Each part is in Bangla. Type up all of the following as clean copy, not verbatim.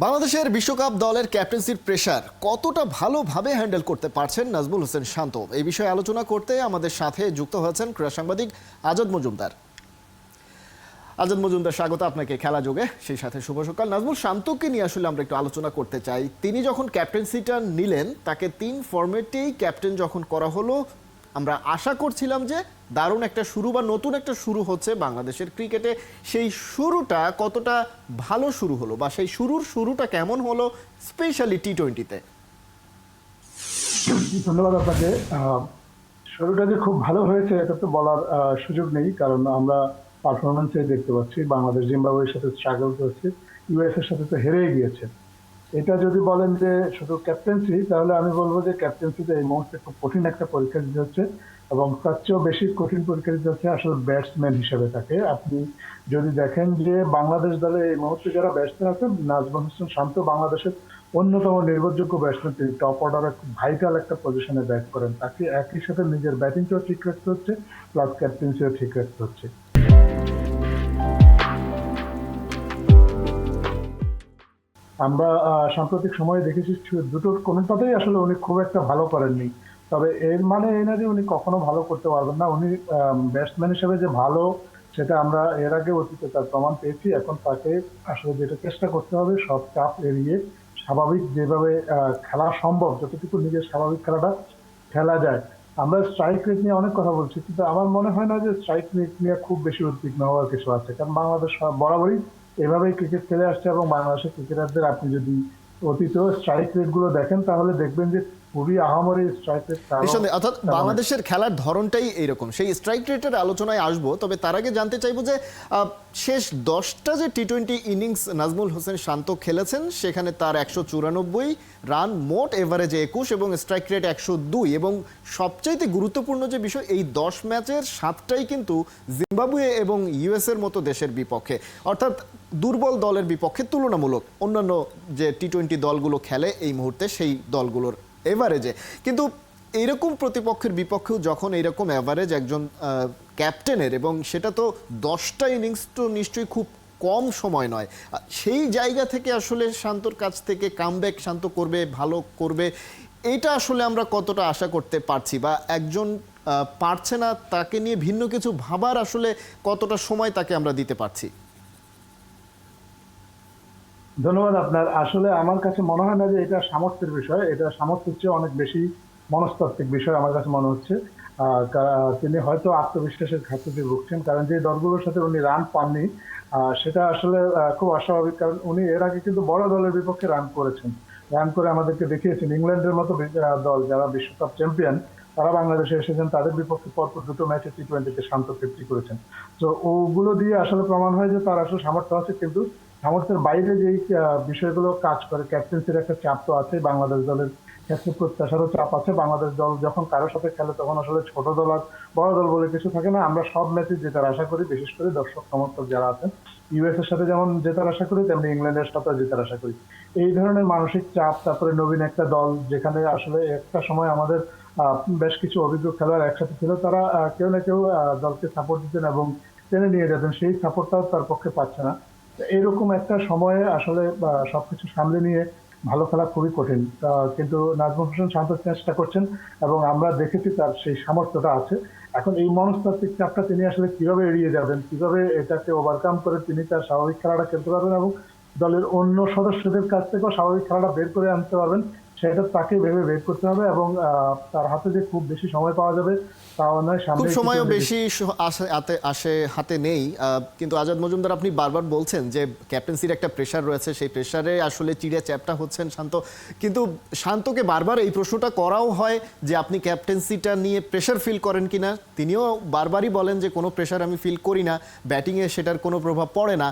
বাংলাদেশের বিশ্বকাপ দলের ক্যাপ্টেন্সির প্রেসার কতটা ভালোভাবে হ্যান্ডেল করতে পারছেন নাজমুল হোসেন শান্ত, এই বিষয়ে আলোচনা করতে আমাদের সাথে যুক্ত হয়েছেন ক্রীড়া সাংবাদিক আজাদ মজুমদার। আজাদ মজুমদার, স্বাগত আপনাকে খেলা যোগে। সেই সাথে শুভ সকাল। নাজমুল শান্তকে নিয়ে আসলে আমরা একটু আলোচনা করতে চাই। তিনি যখন ক্যাপ্টেন্সিটা নিলেন, তাকে 3 ফরম্যাটেই ক্যাপ্টেন যখন করা হলো, আমরা আশা করছিলাম যে দারুণ একটা শুরু বা নতুন একটা শুরু হচ্ছে বাংলাদেশের ক্রিকেটে। সেই শুরুটা কতটা ভালো শুরু হলো বা সেই শুরুটা কেমন হলো স্পেশালি টি-20-তে? ধন্যবাদ আপনাকে। শুরুটা যে খুব ভালো হয়েছে এটা তো বলার সুযোগ নেই, কারণ আমরা পারফরমেন্সে দেখতে পাচ্ছি বাংলাদেশ জিম্বাবুয়ের সাথে স্ট্রাগল করেছে, ইউএস এর সাথে তো হেরেই গিয়েছে। এটা যদি বলেন যে শুধু ক্যাপ্টেন্সি, তাহলে আমি বলবো যে ক্যাপ্টেন্সিতে এই মুহূর্তে খুব কঠিন একটা পরীক্ষা দিতে হচ্ছে, এবং তার চেয়েও বেশি কঠিন পরীক্ষা দিতে হচ্ছে আসলে ব্যাটসম্যান হিসেবে তাকে। আপনি যদি দেখেন যে বাংলাদেশ দলে এই মুহূর্তে যারা ব্যাটসম্যান আছেন, নাজমুল হোসেন শান্ত বাংলাদেশের অন্যতম নির্ভরযোগ্য ব্যাটসম্যান। তিনি টপ অর্ডারে খুব ভাইটাল একটা পজিশনে ব্যাট করেন। তাকে একই সাথে নিজের ব্যাটিংটাও ঠিক রাখতে হচ্ছে, প্লাস ক্যাপ্টেন্সিও ঠিক রাখতে হচ্ছে। আমরা সাম্প্রতিক সময়ে দেখেছি দুটোর কোনোটাতেই আসলে উনি খুব একটা ভালো করেননি। তবে এর মানে এই না যে উনি কখনো ভালো করতে পারবেন না। উনি ব্যাটসম্যান হিসেবে যে ভালো, সেটা আমরা এর আগে অতীতে তার প্রমাণ পেয়েছি। এখন তাকে আসলে যেটা চেষ্টা করতে হবে, সব চাপ এড়িয়ে স্বাভাবিক যেভাবে খেলা সম্ভব, যতটুকু নিজের স্বাভাবিক খেলাটা খেলা যায়। আমরা স্ট্রাইক রেট নিয়ে অনেক কথা বলছি, কিন্তু আমার মনে হয় না যে স্ট্রাইক রেট নিয়ে খুব বেশি উদ্বিগ্ন হওয়ার কিছু আছে, কারণ বাংলাদেশ বরাবরই এভাবেই ক্রিকেট খেলে আসছে। এবং বাংলাদেশের ক্রিকেটারদের আপনি যদি অতীত স্ট্রাইক রেট গুলো দেখেন, তাহলে দেখবেন যে খুবই আহামরি স্ট্রাইক রেট। নিঃসন্দেহে, অর্থাৎ বাংলাদেশের খেলার ধরনটাই এইরকম। সেই স্ট্রাইক রেটের আলোচনায় আসবো, তবে তার আগে জানতে চাইবো যে শেষ 10টা যে টি-20 ইনিংস নাজমুল হোসেন শান্ত খেলেছেন, সেখানে তার 194 রান, মোট এভারেজে 21 এবং স্ট্রাইক রেট 102। এবং সবচাইতে গুরুত্বপূর্ণ যে বিষয়, এই 10 ম্যাচের 7টাই কিন্তু জিম্বাবুয়ে এবং ইউএস এর মতো দেশের বিপক্ষে, অর্থাৎ দুর্বল দলের বিপক্ষে তুলনামূলক অন্যান্য যে টি-20 দলগুলো খেলে এই মুহূর্তে, সেই দলগুলোর এভারেজে। কিন্তু এইরকম প্রতিপক্ষের বিপক্ষেও যখন এইরকম অ্যাভারেজ একজন ক্যাপ্টেনের, এবং সেটা তো 10টা ইনিংস, তো নিশ্চয়ই খুব কম সময় নয়, সেই জায়গা থেকে আসলে শান্তর কাছ থেকে কামব্যাক শান্ত করবে, ভালো করবে, এইটা আসলে আমরা কতটা আশা করতে পারছি? বা একজন পারছে না, তাকে নিয়ে ভিন্ন কিছু ভাবার আসলে কতটা সময় তাকে আমরা দিতে পারছি? ধন্যবাদ আপনার। আসলে আমার কাছে মনে হয় না যে এটা সামর্থ্যের বিষয়, এটা সামর্থ্যের চেয়ে অনেক বেশি মনস্তাত্ত্বিক বিষয় আমার কাছে মনে হচ্ছে। তিনি হয়তো আত্মবিশ্বাসের ঘাটতিতে ভুগছেন, কারণ যে দলগুলোর সাথে উনি রান পাননি, সেটা আসলে খুব অস্বাভাবিক। কারণ উনি এর আগে কিন্তু বড় দলের বিপক্ষে রান করেছেন, রান করে আমাদেরকে দেখিয়েছেন। ইংল্যান্ডের মতো দল, যারা বিশ্বকাপ চ্যাম্পিয়ন, তারা বাংলাদেশে এসেছেন, তাদের বিপক্ষে পরপর দুটো ম্যাচে টি-20-তে শান্ত 50 করেছেন। তো ওগুলো দিয়ে আসলে প্রমাণ হয় যে তার আসলে সামর্থ্য আছে, কিন্তু সামর্থ্যের বাইরে যেই বিষয়গুলো কাজ করে, ক্যাপ্টেন্সির একটা চাপ তো আছে, বাংলাদেশ দলের ক্ষেত্রে প্রত্যাশারও চাপ আছে। বাংলাদেশ দল যখন কারোর সাথে খেলে, তখন আসলে ছোট দল আর বড় দল বলে কিছু থাকে না। আমরা সব ম্যাচে জেতার আশা করি, বিশেষ করে দর্শক সমর্থক যারা আছেন। ইউএস এর সাথে যেমন জেতার আশা করি, তেমনি ইংল্যান্ডের সাথে জেতার আশা করি। এই ধরনের মানসিক চাপ, তারপরে নবীন একটা দল, যেখানে আসলে একটা সময় আমাদের বেশ কিছু অভিজ্ঞ খেলোয়াড় একসাথে ছিল, তারা কেউ না কেউ দলকে সাপোর্ট দিতেন এবং টেনে নিয়ে যেতেন। সেই সাপোর্টটাও তার পক্ষে পাচ্ছে না। এরকম একটা সময়ে আসলে সবকিছু সামলে নিয়ে ভালো খেলা খুবই কঠিন। কিন্তু নাজমুল হোসেন শান্ত চেষ্টা করছেন, এবং আমরা দেখেছি তার সেই সামর্থ্যটা আছে। এখন এই মনস্তাত্ত্বিক চাপটা তিনি আসলে কিভাবে এড়িয়ে যাবেন, কিভাবে এটাকে ওভারকাম করে তিনি তার স্বাভাবিক খেলাটা খেলতে পারবেন এবং দলের অন্য সদস্যদের কাছ থেকেও স্বাভাবিক খেলাটা বের করে আনতে পারবেন, সেটা তাকে ভেবে বের করতে হবে। এবং তার হাতে যে খুব বেশি সময় পাওয়া যাবে তাও নয়, খুব সামনে সময়ও বেশি হাতে নেই। কিন্তু আজাদ মজুমদার, আপনি বারবার বলছেন যে ক্যাপ্টেন্সির একটা প্রেশার রয়েছে, সেই প্রেশারে আসলে চিড়ে চ্যাপটা হচ্ছেন শান্ত। কিন্তু শান্তকে বারবার এই প্রশ্নটা করাও হয় যে আপনি ক্যাপ্টেন্সিটা নিয়ে প্রেশার ফিল করেন কিনা। তিনিও বারবারই বলেন যে কোনো প্রেশার আমি ফিল করি না, ব্যাটিংয়ে সেটার কোনো প্রভাব পড়ে না।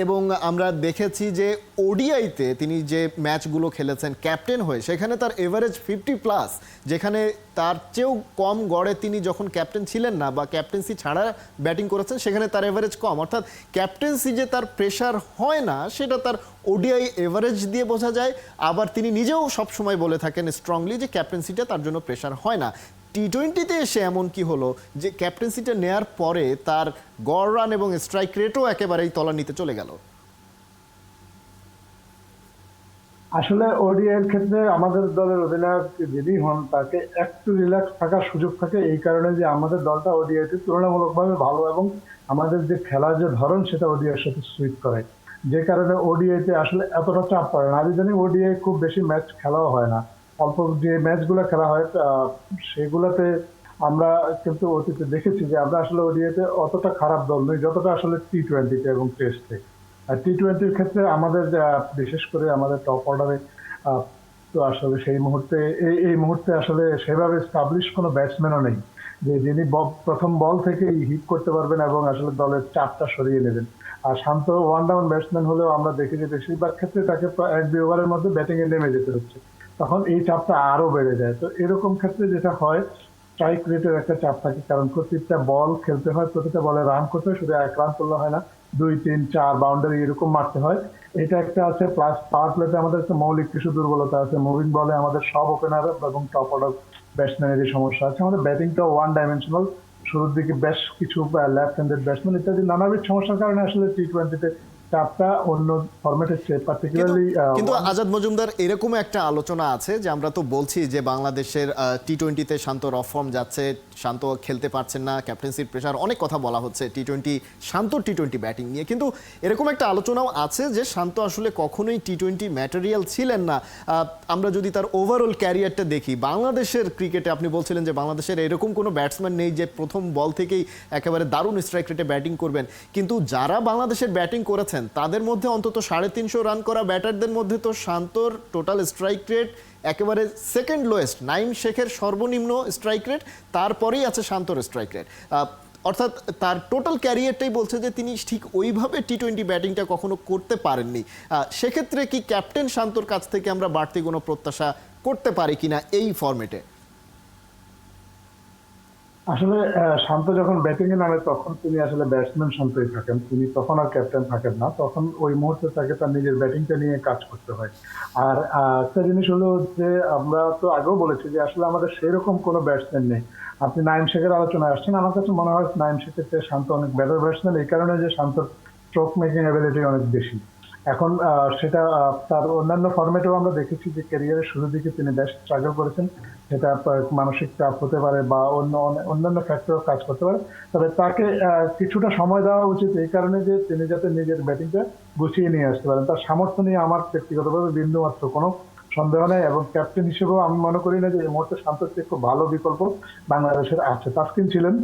এবং আমরা দেখেছি যে ওডিআইতে তিনি যে ম্যাচগুলো খেলেছেন ক্যাপ্টেন হয়ে, সেখানে তার এভারেজ 50+, যেখানে তার চেয়েও কম গড়ে তিনি যখন ক্যাপ্টেন ছিলেন না বা ক্যাপ্টেন্সি ছাড়া ব্যাটিং করেছেন, সেখানে তার এভারেজ কম। অর্থাৎ ক্যাপ্টেন্সি যে তার প্রেশার হয় না, সেটা তার ওডিআই এভারেজ দিয়ে বোঝা যায়। আবার তিনি নিজেও সবসময় বলে থাকেন স্ট্রংলি যে ক্যাপ্টেন্সিটা তার জন্য প্রেশার হয় না। টি-20তে এসে এমন কি হলো যে ক্যাপ্টেন্সিটা নেয়ার পরে তার গড় রান এবং স্ট্রাইক রেটও একেবারেই তলানিতে চলে গেল? আসলে ওডিআই এর ক্ষেত্রে আমাদের দলের অধিনায়ক যিনি হন তাকে একটু রিল্যাক্স থাকার সুযোগ থাকে, এই কারণে যে আমাদের দলটা ওডিআই তে তুলনামূলকভাবে ভালো এবং আমাদের যে খেলার যে ধরন সেটা ওডিআই এর সাথে সুইট করে, যে কারণে ওডিআই তে আসলে এতটা চাপ পড়ে না। আমি জানি ওডিআই খুব বেশি ম্যাচ খেলাও হয় না, অল্প যে ম্যাচগুলো খেলা হয় সেগুলোতে আমরা কিন্তু অতীতে দেখেছি যে আমরা আসলে ওডিআই তে অতটা খারাপ দল নই যতটা আসলে টি-20 তে এবং টেস্টে। আর টি-20-র ক্ষেত্রে আমাদের বিশেষ করে আমাদের টপ অর্ডারে তো আসলে সেই মুহূর্তে এই মুহূর্তে আসলে সেভাবে স্টাবলিশ কোনো ব্যাটসম্যানও নেই যে যিনি প্রথম বল থেকেই হিট করতে পারবেন এবং আসলে দলের চাপটা সরিয়ে নেবেন। আর শান্ত ওয়ান ডাউন ব্যাটসম্যান হলেও আমরা দেখি যে বেশিরভাগ ক্ষেত্রে তাকে প্রায় 1-2 ওভারের মধ্যে ব্যাটিং এ নেমে যেতে হচ্ছে, তখন এই চাপটা আরো বেড়ে যায়। তো এরকম ক্ষেত্রে যেটা হয়, স্ট্রাইক রেটের একটা চাপ থাকে, কারণ প্রত্যেকটা বল খেলতে হয়, প্রতিটা বলে রান করতে হয়, শুধু 1 রান করলে হয় না, 2-3-4 বাউন্ডারি এরকম মারতে হয়। এটা একটা আছে, প্লাস পাওয়ার প্লেতে আমাদের একটা মৌলিক কিছু দুর্বলতা আছে, মুভিং বলে আমাদের সব ওপেনার এবং টপ অর্ডার ব্যাটসম্যানেরই সমস্যা আছে, আমাদের ব্যাটিংটাও ওয়ান ডাইমেনশনাল, শুরুর দিকে বেশ কিছু লেফট হ্যান্ডেড ব্যাটসম্যান ইত্যাদি নানাবিধ সমস্যার কারণে আসলে টি-20-তে চাপটা অন্য ফরম্যাটের চেয়ে কিন্তু পার্টিকুলারলি কিন্তু আজাদ মজুমদার, এরকম একটা আলোচনা আছে যে আমরা তো বলছি যে বাংলাদেশের টি-20তে শান্ত অফ ফর্ম যাচ্ছে, শান্ত খেলতে পারছেন না, ক্যাপ্টেন্সির প্রেশার, অনেক কথা বলা হচ্ছে টি-20 শান্ত টি-20 ব্যাটিং নিয়ে, কিন্তু এরকম একটা আলোচনাও আছে যে শান্ত আসলে কখনোই টি-20 ম্যাটেরিয়াল ছিলেন না। আমরা যদি তার ওভারঅল ক্যারিয়ারটা দেখি, বাংলাদেশের ক্রিকেটে আপনি বলছিলেন যে বাংলাদেশের এরকম কোনো ব্যাটসম্যান নেই যে প্রথম বল থেকেই একেবারে দারুণ স্ট্রাইক রেটে ব্যাটিং করবেন, কিন্তু যারা বাংলাদেশের ব্যাটিং করেছেন তাদের মধ্যে অন্তত 350 রান করা ব্যাটারদের মধ্যে তো শান্তর টোটাল স্ট্রাইক রেট একেবারে সেকেন্ড লোয়েস্ট, নাইম শেখের সর্বনিম্ন স্ট্রাইক রেট, তারপরেই আছে শান্তর স্ট্রাইক রেট। অর্থাৎ তার টোটাল ক্যারিয়ারটাই বলছে যে তিনি ঠিক ওইভাবে টি-20 ব্যাটিংটা কখনো করতে পারেননি। সেক্ষেত্রে কি ক্যাপ্টেন শান্তর কাছ থেকে আমরা বাড়তি কোনো প্রত্যাশা করতে পারি কিনা এই ফরম্যাটে? আসলে শান্ত যখন ব্যাটিং এ নামে তখন তিনি আসলে ব্যাটসম্যান শান্তই থাকেন, তিনি তখন আর ক্যাপ্টেন থাকেন না, তখন ওই মুহূর্তে তাকে তার নিজের ব্যাটিংটা নিয়ে কাজ করতে হয়। আর একটা জিনিস হলো যে আমরা তো আগেও বলেছি যে আসলে আমাদের সেরকম কোনো ব্যাটসম্যান নেই। আপনি নাইম শেখের আলোচনায় আসছেন, আমার কাছে মনে হয় নাইম শেখের চেয়ে শান্ত অনেক বেটার ব্যাটসম্যান, এই কারণে যে শান্তর স্ট্রোক মেকিং অ্যাবিলিটি অনেক বেশি। এখন সেটা তার অন্যান্য ফরম্যাটেও আমরা দেখেছি যে ক্যারিয়ারের শুরুর দিকে তিনি বেশ স্ট্রাগল করেছেন, সেটা মানসিক চাপ হতে পারে বা অন্যান্য ফ্যাক্টরও কাজ করতে পারে। তবে তাকে কিছুটা সময় দেওয়া উচিত, এই কারণে যে তিনি যাতে নিজের ব্যাটিংটা গুছিয়ে নিয়ে আসতে পারেন। তার সামর্থ্য নিয়ে আমার ব্যক্তিগতভাবে বিন্দুমাত্র কোনো সন্দেহ নেই, এবং ক্যাপ্টেন হিসেবেও আমি মনে করি না যে এই মুহূর্তে শান্তর চেয়ে খুব ভালো বিকল্প বাংলাদেশের আছে। তাসকিন ছিলেন,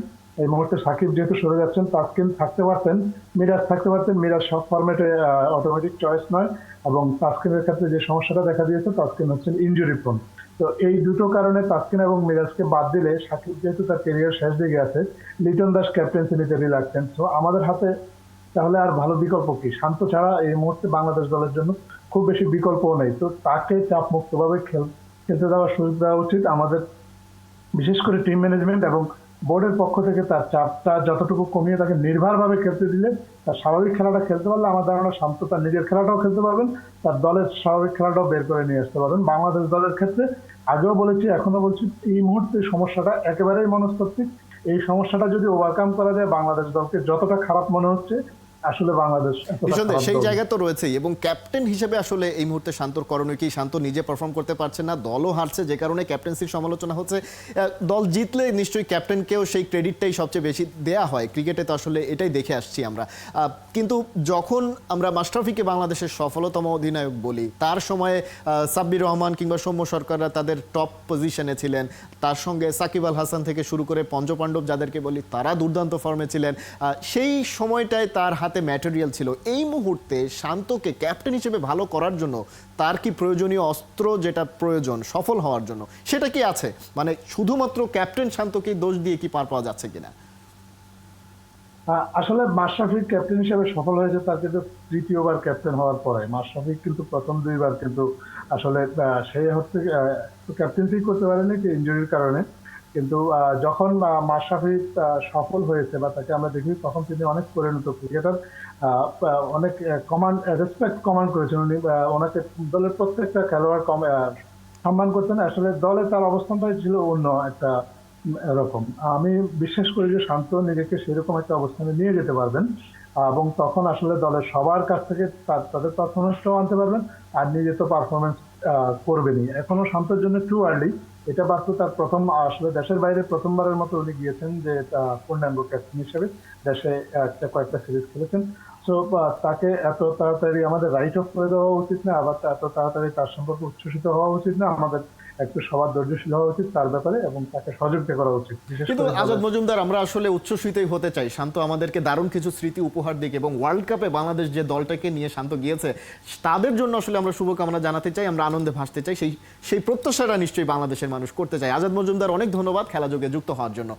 এই মুহূর্তে সাকিব যেহেতু সরে যাচ্ছেন, তাসকিন থাকতে পারতেন, মিরাজ থাকতে পারতেন, মিরাজ সব ফরম্যাটে অটোমেটিক চয়েস নয়, এবং তাসকিনের ক্ষেত্রে যে সমস্যাটা দেখা দিয়েছে, তাসকিন হচ্ছেন ইনজুরি প্রোন। তো এই দুটো কারণে তাসকিন এবং মিরাজকে বাদ দিলে সাকিব যেহেতু তার ক্যারিয়ার শেষ দিকে আছে, লিটন দাস ক্যাপ্টেন্সি নিতে রিলাক্টেন্ট, তো আমাদের হাতে তাহলে আর ভালো বিকল্প কি? শান্ত ছাড়া এই মুহূর্তে বাংলাদেশ দলের জন্য খুব বেশি বিকল্পও নেই। তো তাকে চাপ মুক্তভাবে খেলতে দেওয়ার সুযোগ দেওয়া উচিত আমাদের, বিশেষ করে টিম ম্যানেজমেন্ট এবং বোর্ডের পক্ষ থেকে। তার চাপটা যতটুকু কমিয়ে তাকে নির্ভরভাবে খেলতে দিলে, তার স্বাভাবিক খেলাটা খেলতে পারলে আমার ধারণা শান্ত তার নিজের খেলাটাও খেলতে পারবেন, তার দলের স্বাভাবিক খেলাটাও বের করে নিয়ে আসতে পারবেন। বাংলাদেশ দলের ক্ষেত্রে আগেও বলেছি, এখনো বলছি, এই মুহূর্তে সমস্যাটা একেবারেই মনস্তাত্ত্বিক। এই সমস্যাটা যদি ওভারকাম করা যায়, বাংলাদেশ দলকে যতটা খারাপ মনে হচ্ছে, আসলে বাংলাদেশ এতটা খারাপ সেই দল না। জায়গা তো রয়েছেই, এবং ক্যাপ্টেন হিসেবে আসলে এই মুহূর্তে শান্তর করণীয় কি? শান্ত নিজে পারফর্ম করতে পারছে না, দলও হারছে, যে কারণে ক্যাপ্টেন্সির সমালোচনা হচ্ছে। দল জিতলে নিশ্চয়ই ক্যাপ্টেনকেও সেই ক্রেডিটটাই সবচেয়ে বেশি দেয়া হয়, ক্রিকেটে তো আসলে এটাই দেখে আসছি আমরা। কিন্তু যখন আমরা মাশরাফিকে বাংলাদেশের সফলতম অধিনায়ক বলি, তার সময়ে সাব্বির রহমান কিংবা সৌম্য সরকাররা তাদের টপ পজিশনে ছিলেন, তার সঙ্গে সাকিব আল হাসান থেকে শুরু করে পঞ্চপাণ্ডব যাদেরকে বলি, তারা দুর্দান্ত ফর্মে ছিলেন। সেই সময়টায় তার হাতে ম্যাটেরিয়াল ছিল। এই মুহূর্তে শান্তকে ক্যাপ্টেন হিসেবে ভালো করার জন্য তার কি প্রয়োজনীয় অস্ত্র, যেটা প্রয়োজন সফল হওয়ার জন্য, সেটা কি আছে? মানে শুধুমাত্র ক্যাপ্টেন শান্তকে দোষ দিয়ে কি পার পাওয়া যাচ্ছে কিনা? আসলে মাশরাফি ক্যাপ্টেন হিসেবে সফল হয়েছে তার কিন্তু তৃতীয়বার ক্যাপ্টেন হওয়ার পরে। মাশরাফি কিন্তু প্রথম দুইবার কিন্তু আসলে সে হচ্ছে ক্যাপ্টেন্সি করতে পারেনি ইনজুরির কারণে, কিন্তু যখন মাশরাফি সফল হয়েছে বা তাকে আমরা দেখি, তখন তিনি অনেক পরিণত ক্রিকেটার, অনেক কমান্ড রেসপেক্ট কমান্ড করেছেন উনি। ওনাকে দলের প্রত্যেকটা খেলোয়াড় সম্মান করতেন। আসলে দলে তার অবস্থানটাই ছিল অন্য একটা এরকম। আমি বিশ্বাস করি যে শান্ত নিজেকে সেরকম একটা অবস্থানে নিয়ে যেতে পারবেন। এবং তখন আসলে দলের সবার কাছ থেকে তাদের পারফরমেন্সটাও আনতে পারবেন, আর নিজে তো পারফরমেন্স করবেনই। এখনো শান্তর জন্য টু আর্লি, এটা মাত্র তার প্রথম, আসলে দেশের বাইরে প্রথমবারের মতো উনি গিয়েছেন যে পূর্ণাঙ্গ ক্যাপ্টেন হিসেবে, দেশে কয়েকটা সিরিজ খেলেছেন। সো তাকে এত তাড়াতাড়ি আমাদের রাইট অফ করে দেওয়া উচিত না, আবার এত তাড়াতাড়ি তার সম্পর্কে উচ্ছ্বসিত হওয়া উচিত না। আমাদের একটু সবার ধৈর্যশীল হওয়া উচিত তার ব্যাপারে, এবং তাকে সহযোগিতা করা উচিত। বিশেষ কিন্তু করে আজাদ মজুমদার, আমরা আসলে উচ্ছ্বসিতই হতে চাই। শান্ত আমাদেরকে দারুণ কিছু স্মৃতি উপহার দিক, এবং ওয়ার্ল্ড কাপে বাংলাদেশ যে দলটাকে নিয়ে শান্ত গিয়েছে তাদের জন্য আসলে আমরা শুভকামনা জানাতে চাই, আমরা আনন্দে ভাসতে চাই। সেই প্রত্যাশাটা নিশ্চয়ই বাংলাদেশের মানুষ করতে চায়। আজাদ মজুমদার, অনেক ধন্যবাদ খেলাযোগে যুক্ত হওয়ার জন্য।